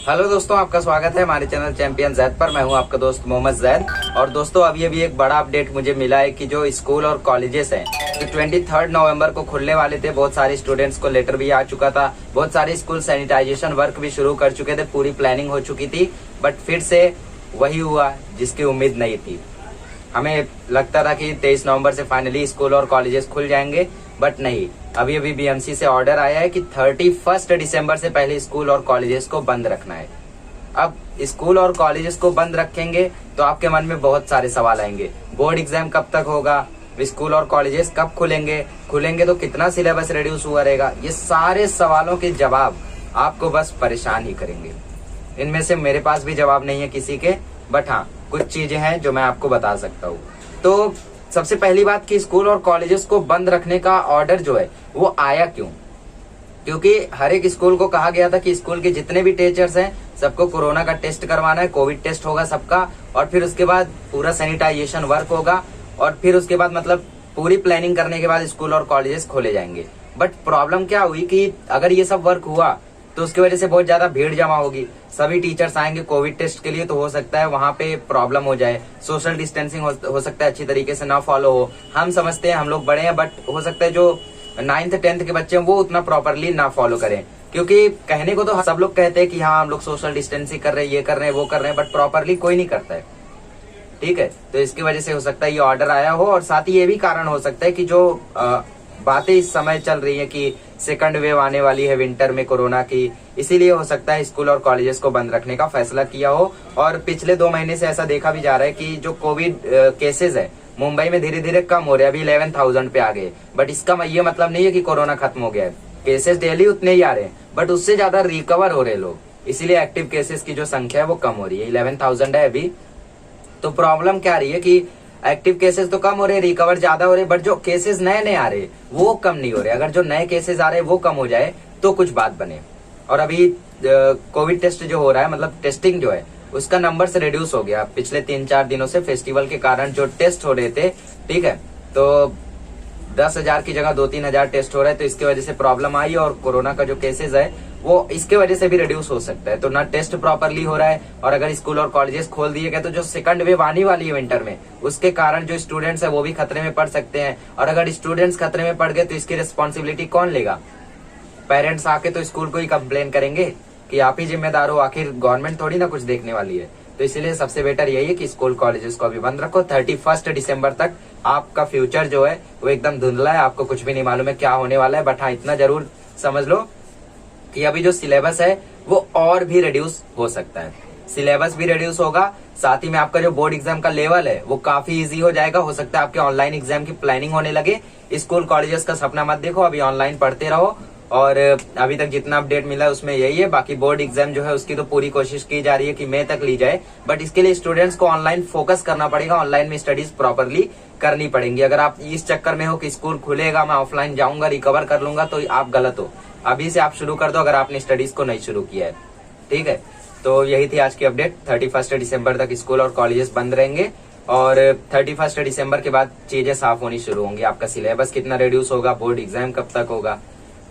Hello दोस्तों, आपका स्वागत है हमारे चैनल चैंपियन जैद पर। मैं हूं आपका दोस्त मोहम्मद जैद। और दोस्तों अभी एक बड़ा अपडेट मुझे मिला है कि जो स्कूल और कॉलेजेस हैं जो 23 नवंबर को खुलने वाले थे, बहुत सारे स्टूडेंट्स को लेटर भी आ चुका था, बहुत सारे स्कूल सैनिटाइजेशन वर्क भी शुरू कर चुके थे, पूरी प्लानिंग हो चुकी थी। बट फिर से वही हुआ जिसकी उम्मीद नहीं थी। हमें लगता था कि 23 नवंबर से फाइनली स्कूल और कॉलेजेस खुल जाएंगे, बट नहीं। अभी बीएमसी से ऑर्डर आया है कि 31 दिसंबर से पहले स्कूल और कॉलेजेस को बंद रखना है। अब स्कूल और कॉलेजेस को बंद रखेंगे तो आपके मन में बहुत सारे सवाल आएंगे। बोर्ड एग्जाम कब तक होगा, स्कूल और कॉलेजेस कब खुलेंगे तो कितना सिलेबस रिड्यूस हुआ रहेगा। ये सारे सवालों के जवाब आपको बस परेशान ही करेंगे। इनमें से मेरे पास भी जवाब नहीं है किसी के, बट हाँ कुछ चीजें हैं जो मैं आपको बता सकता हूँ। तो सबसे पहली बात कि स्कूल और कॉलेजेस को बंद रखने का ऑर्डर जो है वो आया क्यों? क्योंकि हर एक स्कूल को कहा गया था कि स्कूल के जितने भी टीचर्स हैं सबको कोरोना का टेस्ट करवाना है, कोविड टेस्ट होगा सबका, और फिर उसके बाद पूरा सैनिटाइजेशन वर्क होगा, और फिर उसके बाद मतलब पूरी प्लानिंग करने के बाद स्कूल और कॉलेजेस खोले जाएंगे। बट प्रॉब्लम क्या हुई कि अगर ये सब वर्क हुआ तो उसकी वजह से बहुत ज्यादा भीड़ जमा होगी, सभी टीचर्स आएंगे कोविड टेस्ट के लिए, तो हो सकता है वहां पे प्रॉब्लम हो जाए, सोशल डिस्टेंसिंग हो सकता है अच्छी तरीके से ना फॉलो हो। हम समझते हैं, हम लोग बड़े हैं, बट हो सकता है जो 9th 10th के बच्चे हैं वो उतना प्रॉपरली ना फॉलो करें। क्योंकि कहने को तो सब लोग कहते हैं कि हाँ हम लोग सोशल डिस्टेंसिंग कर रहे हैं, ये कर रहे हैं, वो कर रहे हैं, बट प्रॉपरली कोई नहीं करता है। ठीक है, तो इसकी वजह से हो सकता है ये ऑर्डर आया हो। और साथ ही ये भी कारण हो सकता है कि जो बातें इस समय चल रही है कि सेकंड वेव आने वाली है विंटर में कोरोना की, इसीलिए हो सकता है स्कूल और कॉलेजेस को बंद रखने का फैसला किया हो। और पिछले 2 महीने से ऐसा देखा भी जा रहा है कि जो कोविड केसेस है मुंबई में धीरे धीरे कम हो रहे हैं, अभी 11,000 पे आ गए। बट इसका ये मतलब नहीं है कि कोरोना खत्म हो गया है, केसेस डेली उतने ही आ रहे हैं, बट उससे ज्यादा रिकवर हो रहे लोग, इसीलिए एक्टिव केसेस की जो संख्या है वो कम हो रही है, 11,000 है अभी। तो प्रॉब्लम क्या आ रही है कि एक्टिव केसेस तो कम हो रहे, रिकवर ज्यादा हो रहे, बट जो केसेस नए नए आ रहे वो कम नहीं हो रहे। अगर जो नए केसेस आ रहे वो कम हो जाए तो कुछ बात बने। और अभी कोविड टेस्ट जो हो रहा है, मतलब टेस्टिंग जो है उसका नंबर से रिड्यूस हो गया पिछले 3-4 दिनों से, फेस्टिवल के कारण जो टेस्ट हो रहे थे, ठीक है, तो 10,000 की जगह 2-3 हजार टेस्ट हो रहे हैं, तो इसकी वजह से प्रॉब्लम आई। और कोरोना का जो केसेस है वो इसके वजह से भी रिड्यूस हो सकता है। तो ना टेस्ट प्रॉपरली हो रहा है, और अगर स्कूल और कॉलेजेस खोल दिए गए तो जो सेकंड वेव आने वाली है विंटर में, उसके कारण जो स्टूडेंट्स है वो भी खतरे में पड़ सकते हैं। और अगर स्टूडेंट्स खतरे में पड़ गए तो इसकी रिस्पॉन्सिबिलिटी कौन लेगा? पेरेंट्स आके तो स्कूल को ही कंप्लेन करेंगे कि आप ही जिम्मेदार हो, आखिर गवर्नमेंट थोड़ी ना कुछ देखने वाली है। तो इसलिए सबसे बेटर यही है कि स्कूल कॉलेजेस को अभी बंद रखो। 31 दिसंबर तक आपका फ्यूचर जो है वो एकदम धुंधला है, आपको कुछ भी नहीं मालूम है क्या होने वाला है। बट हाँ इतना जरूर समझ लो कि अभी जो सिलेबस है वो और भी रिड्यूस हो सकता है, सिलेबस भी रिड्यूस होगा, साथ ही में आपका जो बोर्ड एग्जाम का लेवल है वो काफी इजी हो जाएगा। हो सकता है आपके ऑनलाइन एग्जाम की प्लानिंग होने लगे। स्कूल कॉलेजेस का सपना मत देखो, अभी ऑनलाइन पढ़ते रहो। और अभी तक जितना अपडेट मिला है उसमें यही है। बाकी बोर्ड एग्जाम जो है उसकी तो पूरी कोशिश की जा रही है कि मई तक ली जाए, बट इसके लिए स्टूडेंट्स को ऑनलाइन फोकस करना पड़ेगा, ऑनलाइन में स्टडीज प्रॉपरली करनी पड़ेंगी। अगर आप इस चक्कर में हो कि स्कूल खुलेगा मैं ऑफलाइन जाऊंगा रिकवर कर लूंगा, तो आप गलत हो। अभी से आप शुरू कर दो अगर आपने स्टडीज को नहीं शुरू किया है, ठीक है। तो यही थी आज की अपडेट। 31 दिसंबर तक स्कूल और कॉलेजेस बंद रहेंगे, और 31 दिसंबर के बाद चीजें साफ होनी शुरू होंगी। आपका सिलेबस कितना रिड्यूस होगा, बोर्ड एग्जाम कब तक होगा,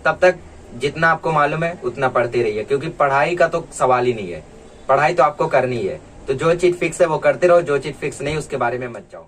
तब तक जितना आपको मालूम है उतना पढ़ते रहिए, क्योंकि पढ़ाई का तो सवाल ही नहीं है, पढ़ाई तो आपको करनी है। तो जो चीज फिक्स है वो करते रहो, जो चीज फिक्स नहीं उसके बारे में मत जाओ।